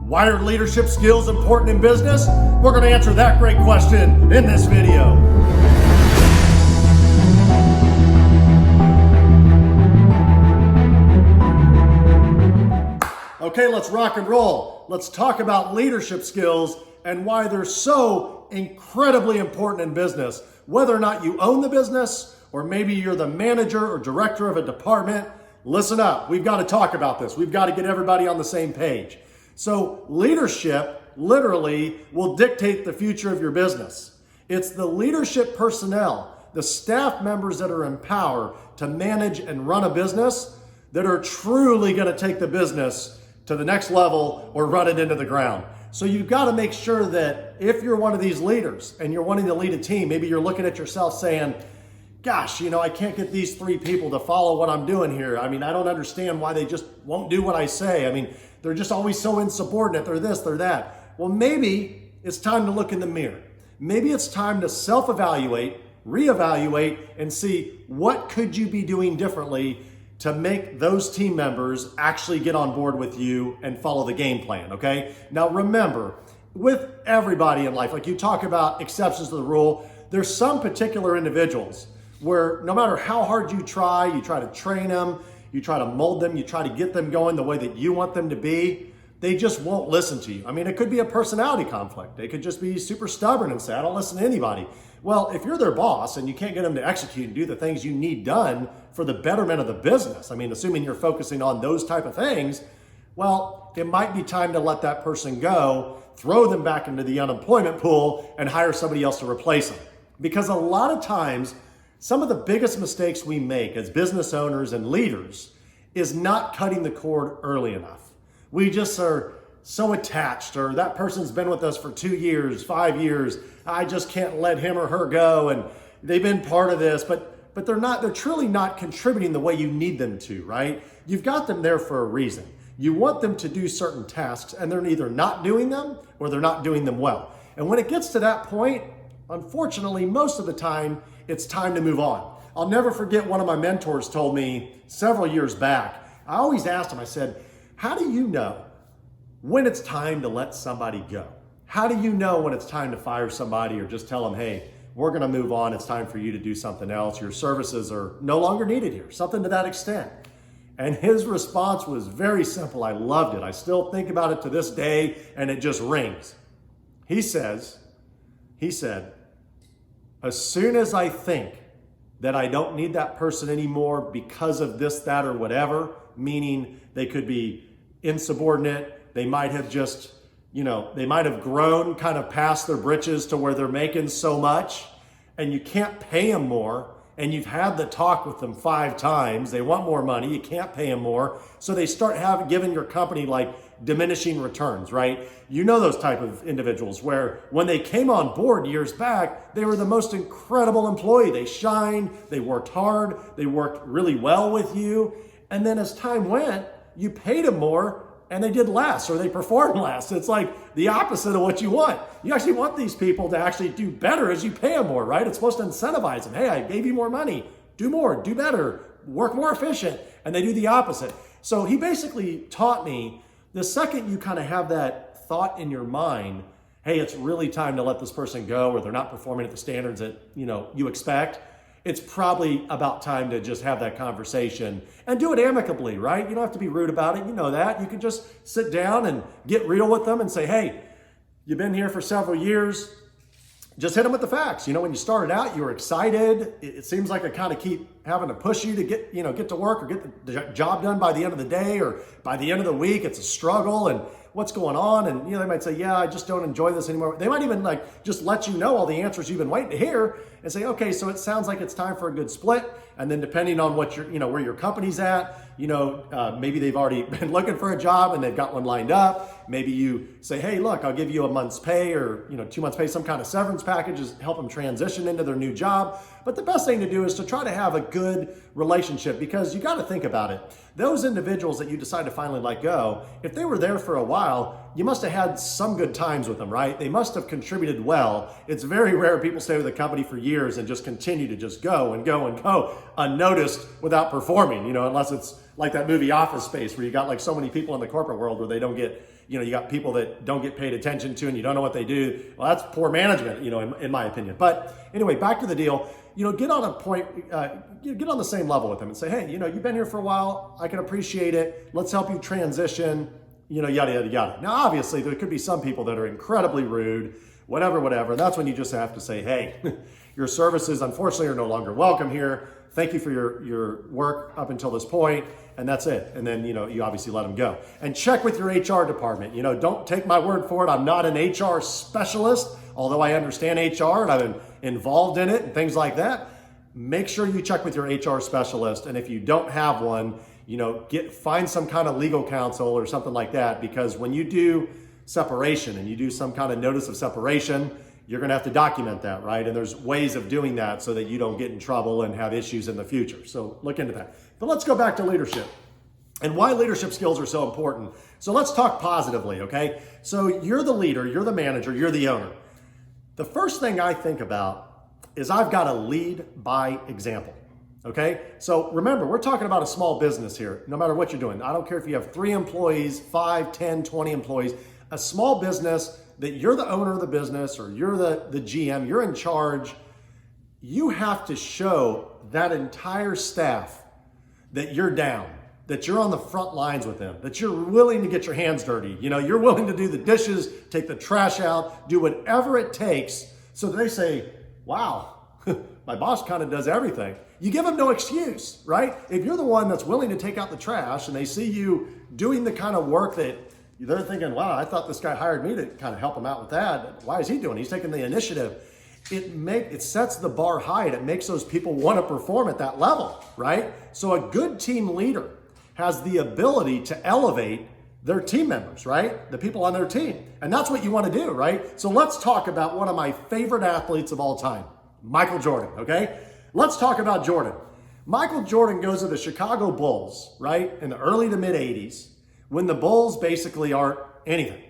Why are leadership skills important in business? We're going to answer that great question in this video. Okay, let's rock and roll. Let's talk about leadership skills and why they're so incredibly important in business. Whether or not you own the business, or maybe you're the manager or director of a department, listen up. We've got to talk about this. We've got to get everybody on the same page. So leadership literally will dictate the future of your business. It's the leadership personnel, the staff members that are in power to manage and run a business that are truly going to take the business to the next level or run it into the ground. So you've got to make sure that if you're one of these leaders and you're wanting to lead a team, maybe you're looking at yourself saying, gosh, I can't get these 3 people to follow what I'm doing here. I don't understand why they just won't do what I say. They're just always so insubordinate. They're this, they're that. Well, maybe it's time to look in the mirror. Maybe it's time to self-evaluate, reevaluate, and see what could you be doing differently to make those team members actually get on board with you and follow the game plan, okay? Now remember, with everybody in life, like you talk about exceptions to the rule, there's some particular individuals where no matter how hard you try to train them, you try to mold them, you try to get them going the way that you want them to be, they just won't listen to you. It could be a personality conflict. They could just be super stubborn and say, I don't listen to anybody. Well, if you're their boss and you can't get them to execute and do the things you need done for the betterment of the business, assuming you're focusing on those type of things, well, it might be time to let that person go, throw them back into the unemployment pool, and hire somebody else to replace them. Because a lot of times, some of the biggest mistakes we make as business owners and leaders is not cutting the cord early enough. We just are so attached, or that person's been with us for 2 years, 5 years. I just can't let him or her go, and they've been part of this, but they're truly not contributing the way you need them to, right? You've got them there for a reason. You want them to do certain tasks, and they're either not doing them or they're not doing them well. And when it gets to that point, unfortunately, most of the time, it's time to move on. I'll never forget one of my mentors told me several years back. I always asked him, I said, how do you know when it's time to let somebody go? How do you know when it's time to fire somebody or just tell them, hey, we're going to move on. It's time for you to do something else. Your services are no longer needed here, something to that extent. And his response was very simple. I loved it. I still think about it to this day, and it just rings. He said, as soon as I think that I don't need that person anymore because of this, that, or whatever, meaning they could be insubordinate, they might have just, they might have grown kind of past their britches to where they're making so much and you can't pay them more, and you've had the talk with them 5 times, they want more money, you can't pay them more, so they start giving your company diminishing returns, right? You know those type of individuals where when they came on board years back, they were the most incredible employee. They shined, they worked hard, they worked really well with you. And then as time went, you paid them more and they did less, or they performed less. It's like the opposite of what you want. You actually want these people to actually do better as you pay them more, right? It's supposed to incentivize them. Hey, I gave you more money. Do more, do better, work more efficient. And they do the opposite. So he basically taught me, the second you kind of have that thought in your mind, hey, it's really time to let this person go, or they're not performing at the standards that you expect, it's probably about time to just have that conversation and do it amicably, right? You don't have to be rude about it. You know that. You can just sit down and get real with them and say, hey, you've been here for several years. Just hit them with the facts. When you started out, you were excited. It seems like I kind of keep having to push you to get to work or get the job done by the end of the day or by the end of the week. It's a struggle, and what's going on? And they might say, yeah, I just don't enjoy this anymore. They might even just let you know all the answers you've been waiting to hear and say, okay, so it sounds like it's time for a good split. And then depending on what where your company's at, maybe they've already been looking for a job and they've got one lined up. Maybe you say, hey, look, I'll give you a month's pay or 2 months pay, some kind of severance packages, help them transition into their new job. But the best thing to do is to try to have a good relationship, because you got to think about it. Those individuals that you decide to finally let go, if they were there for a while, you must have had some good times with them, right? They must have contributed well. It's very rare people stay with a company for years and just continue to just go and go and go unnoticed without performing, unless it's like that movie Office Space where you got so many people in the corporate world where they don't get you got people that don't get paid attention to and you don't know what they do. Well, that's poor management, in my opinion. But anyway, back to the deal. Get on a point, get on the same level with them and say, hey, you've been here for a while. I can appreciate it. Let's help you transition, yada, yada, yada. Now, obviously, there could be some people that are incredibly rude, whatever. And that's when you just have to say, hey, your services, unfortunately, are no longer welcome here. Thank you for your work up until this point, and that's it. And then, you obviously let them go. And check with your HR department. Don't take my word for it. I'm not an HR specialist, although I understand HR and I've been involved in it and things like that. Make sure you check with your HR specialist. And if you don't have one, find some kind of legal counsel or something like that, because when you do separation and you do some kind of notice of separation, you're going to have to document that, right? And there's ways of doing that so that you don't get in trouble and have issues in the future. So look into that. But let's go back to leadership and why leadership skills are so important. So let's talk positively, okay? So you're the leader, you're the manager, you're the owner. The first thing I think about is I've got to lead by example, okay? So remember, we're talking about a small business here, no matter what you're doing. I don't care if you have 3 employees, 5, 10, 20 employees, a small business that you're the owner of the business or you're the GM, you're in charge. You have to show that entire staff that you're down, that you're on the front lines with them, that you're willing to get your hands dirty. You're willing to do the dishes, take the trash out, do whatever it takes so that they say, wow, my boss kind of does everything. You give them no excuse, right? If you're the one that's willing to take out the trash and they see you doing the kind of work that they're thinking, wow, I thought this guy hired me to kind of help him out with that. Why is he doing it? He's taking the initiative. It sets the bar high and it makes those people want to perform at that level, right? So a good team leader has the ability to elevate their team members, right? The people on their team. And that's what you want to do, right? So let's talk about one of my favorite athletes of all time, Michael Jordan, okay? Let's talk about Jordan. Michael Jordan goes to the Chicago Bulls, right? In the early to mid 80s. When the Bulls basically aren't anything.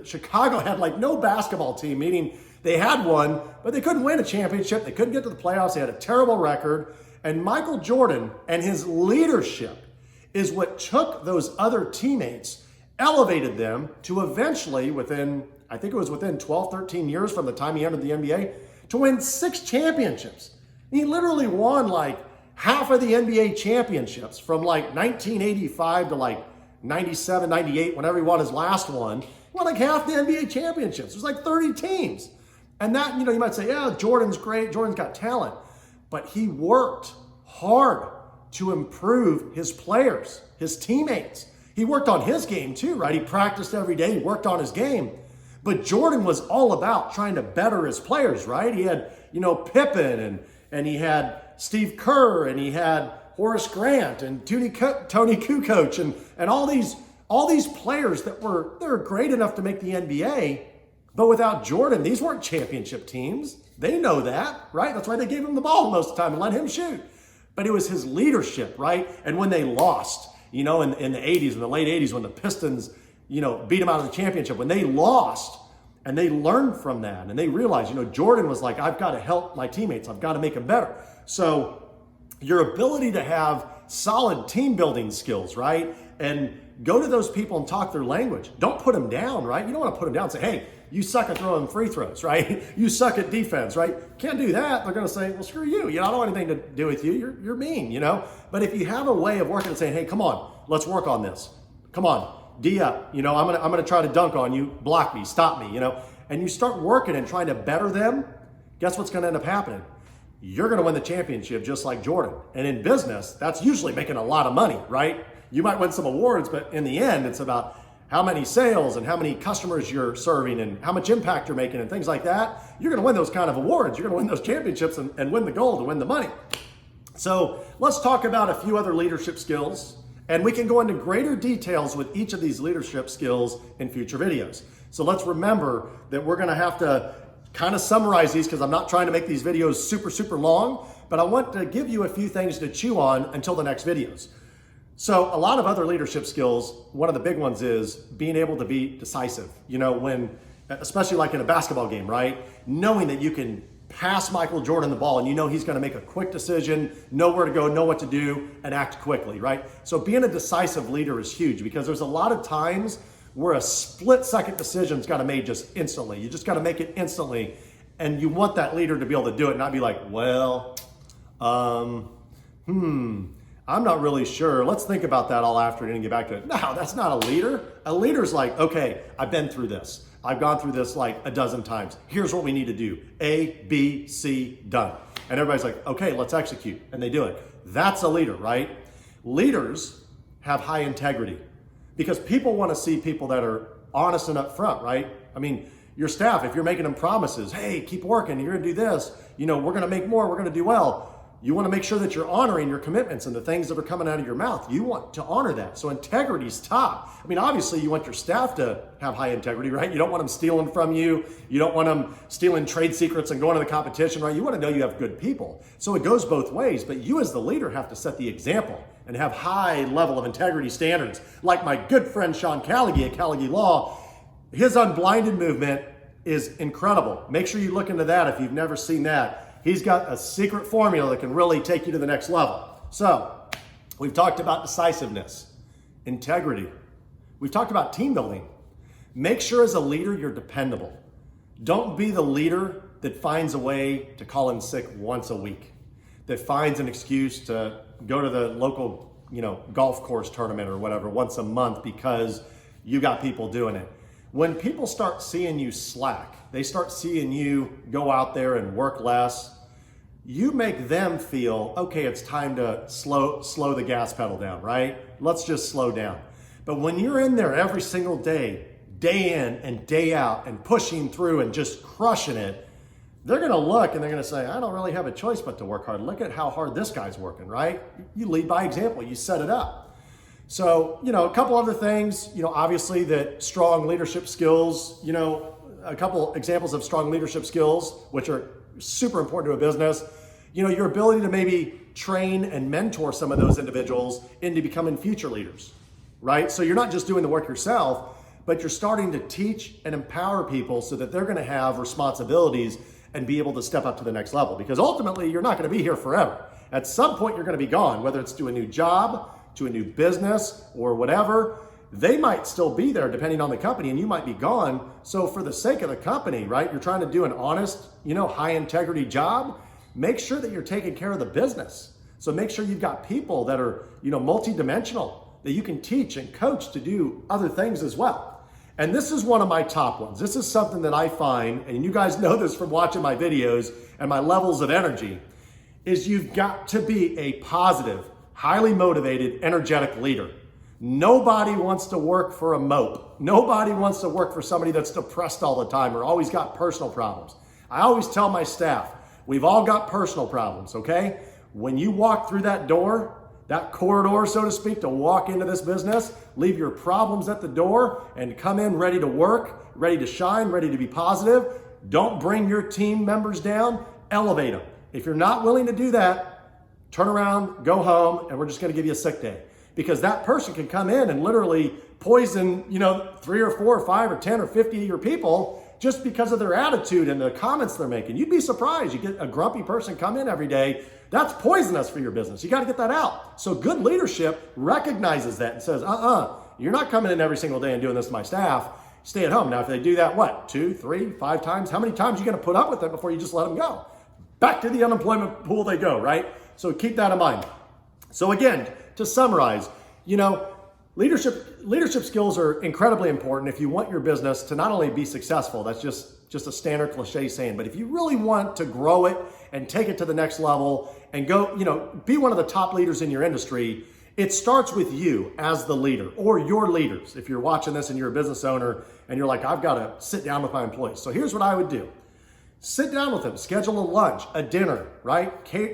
Chicago had no basketball team, meaning they had one, but they couldn't win a championship. They couldn't get to the playoffs. They had a terrible record. And Michael Jordan and his leadership is what took those other teammates, elevated them to eventually within 12, 13 years from the time he entered the NBA, to win 6 championships. He literally won half of the NBA championships from 1985 to 97, 98, whenever he won his last one, won half the NBA championships. There's 30 teams. And that, you might say, yeah, Jordan's great. Jordan's got talent. But he worked hard to improve his players, his teammates. He worked on his game too, right? He practiced every day. He worked on his game. But Jordan was all about trying to better his players, right? He had, Pippen and he had Steve Kerr and he had Horace Grant and Tony Kukoc and all these players they're great enough to make the NBA, but without Jordan, these weren't championship teams. They know that, right? That's why they gave him the ball most of the time and let him shoot. But it was his leadership, right? And when they lost, in the 80s, in the late 80s, when the Pistons, beat them out of the championship, when they lost and they learned from that and they realized, Jordan was like, I've got to help my teammates. I've got to make them better. So your ability to have solid team building skills, right? And go to those people and talk their language. Don't put them down, right? You don't want to put them down and say, hey, you suck at throwing free throws, right? You suck at defense, right? Can't do that. They're going to say, well, screw you. I don't want anything to do with you. You're mean, But if you have a way of working and saying, hey, come on, let's work on this. Come on, D up. I'm going to try to dunk on you. Block me, stop me, And you start working and trying to better them. Guess what's going to end up happening? You're going to win the championship just like Jordan. And in business, that's usually making a lot of money, right? You might win some awards, but in the end, it's about how many sales and how many customers you're serving and how much impact you're making and things like that. You're going to win those kind of awards. You're going to win those championships and win the gold and win the money. So let's talk about a few other leadership skills, and we can go into greater details with each of these leadership skills in future videos. So let's remember that we're going to have to kind of summarize these because I'm not trying to make these videos super long, but I want to give you a few things to chew on until the next videos. So a lot of other leadership skills, one of the big ones is being able to be decisive. Especially like in a basketball game, right? Knowing that you can pass Michael Jordan the ball and he's going to make a quick decision, know where to go, know what to do, and act quickly, right? So being a decisive leader is huge because there's a lot of times where a split-second decision's got to be made just instantly. You just got to make it instantly, and you want that leader to be able to do it, not be like, well, I'm not really sure. Let's think about that all afternoon and get back to it. No, that's not a leader. A leader's like, okay, I've been through this. I've gone through this like a dozen times. Here's what we need to do. A, B, C, done. And everybody's like, okay, let's execute. And they do it. That's a leader, right? Leaders have high integrity because people want to see people that are honest and upfront, right? I mean, your staff, if you're making them promises, hey, keep working, you're going to do this, we're going to make more, we're going to do well. You want to make sure that you're honoring your commitments and the things that are coming out of your mouth. You want to honor that. So integrity's top. I mean, obviously you want your staff to have high integrity, right? You don't want them stealing from you. You don't want them stealing trade secrets and going to the competition, right? You want to know you have good people. So it goes both ways, but you as the leader have to set the example and have high level of integrity standards. Like my good friend Sean Callaghy at Callaghy Law, his unblinded movement is incredible. Make sure you look into that if you've never seen that. He's got a secret formula that can really take you to the next level. So, we've talked about decisiveness, integrity. We've talked about team building. Make sure as a leader you're dependable. Don't be the leader that finds a way to call in sick once a week, that finds an excuse to go to the local, golf course tournament or whatever once a month because you got people doing it. When people start seeing you slack, they start seeing you go out there and work less, you make them feel, okay, it's time to slow the gas pedal down, right? Let's just slow down. But when you're in there every single day, day in and day out and pushing through and just crushing it, they're going to look and they're going to say, I don't really have a choice but to work hard. Look at how hard this guy's working, right? You lead by example. You set it up. So, a couple other things, obviously that strong leadership skills, a couple examples of strong leadership skills, which are super important to a business. Your ability to maybe train and mentor some of those individuals into becoming future leaders, right? So you're not just doing the work yourself, but you're starting to teach and empower people so that they're going to have responsibilities and be able to step up to the next level. Because ultimately, you're not going to be here forever. At some point, you're going to be gone, whether it's to a new job, to a new business, or whatever. They might still be there depending on the company and you might be gone. So for the sake of the company, right, you're trying to do an honest, high integrity job, make sure that you're taking care of the business. So make sure you've got people that are, multidimensional, that you can teach and coach to do other things as well. And this is one of my top ones. This is something that I find, and you guys know this from watching my videos and my levels of energy, is you've got to be a positive, highly motivated, energetic leader. Nobody wants to work for a mope. Nobody wants to work for somebody that's depressed all the time or always got personal problems. I always tell my staff, we've all got personal problems, okay? When you walk through that door, that corridor, so to speak, to walk into this business, leave your problems at the door and come in ready to work, ready to shine, ready to be positive. Don't bring your team members down, elevate them. If you're not willing to do that, turn around, go home, and we're just gonna give you a sick day. Because that person can come in and literally poison, 3 or 4 or 5 or 10 or 50 of your people just because of their attitude and the comments they're making. You'd be surprised. You get a grumpy person come in every day. That's poisonous for your business. You got to get that out. So good leadership recognizes that and says, you're not coming in every single day and doing this to my staff. Stay at home. Now, if they do that, 2, 3, 5 times? How many times are you going to put up with them before you just let them go? Back to the unemployment pool they go, right? So keep that in mind. So again, to summarize, leadership skills are incredibly important if you want your business to not only be successful, that's just a standard cliche saying, but if you really want to grow it and take it to the next level and go, be one of the top leaders in your industry, it starts with you as the leader or your leaders. If you're watching this and you're a business owner and you're like, I've got to sit down with my employees. So here's what I would do. Sit down with them, schedule a lunch, a dinner, right?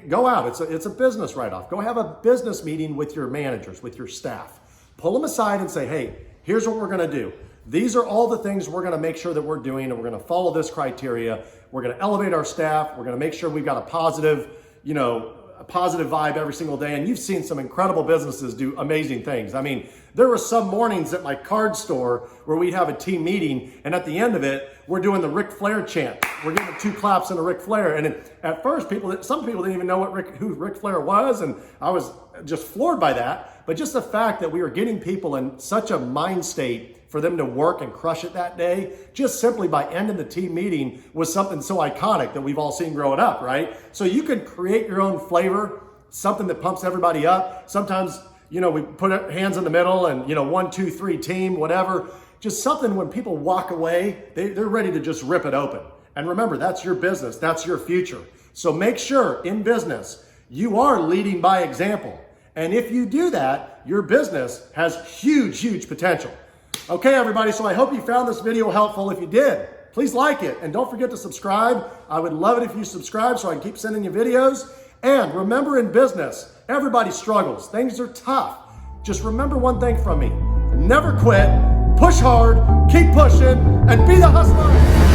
Go out, it's a business write-off. Go have a business meeting with your managers, with your staff. Pull them aside and say, hey, here's what we're gonna do. These are all the things we're gonna make sure that we're doing, and we're gonna follow this criteria. We're gonna elevate our staff. We're gonna make sure we've got a positive vibe every single day. And you've seen some incredible businesses do amazing things. I mean, there were some mornings at my card store where we'd have a team meeting, and at the end of it, we're doing the Ric Flair chant. We're giving 2 claps and a Ric Flair. And at first, some people didn't even know who Ric Flair was, and I was just floored by that. But just the fact that we were getting people in such a mind state for them to work and crush it that day, just simply by ending the team meeting with something so iconic that we've all seen growing up, right? So you can create your own flavor, something that pumps everybody up. Sometimes, we put our hands in the middle and, 1, 2, 3 team, whatever. Just something when people walk away, they're ready to just rip it open. And remember, that's your business. That's your future. So make sure in business, you are leading by example. And if you do that, your business has huge, huge potential. Okay, everybody, so I hope you found this video helpful. If you did, please like it. And don't forget to subscribe. I would love it if you subscribe so I can keep sending you videos. And remember, in business, everybody struggles. Things are tough. Just remember one thing from me. Never quit, push hard, keep pushing, and be the hustler.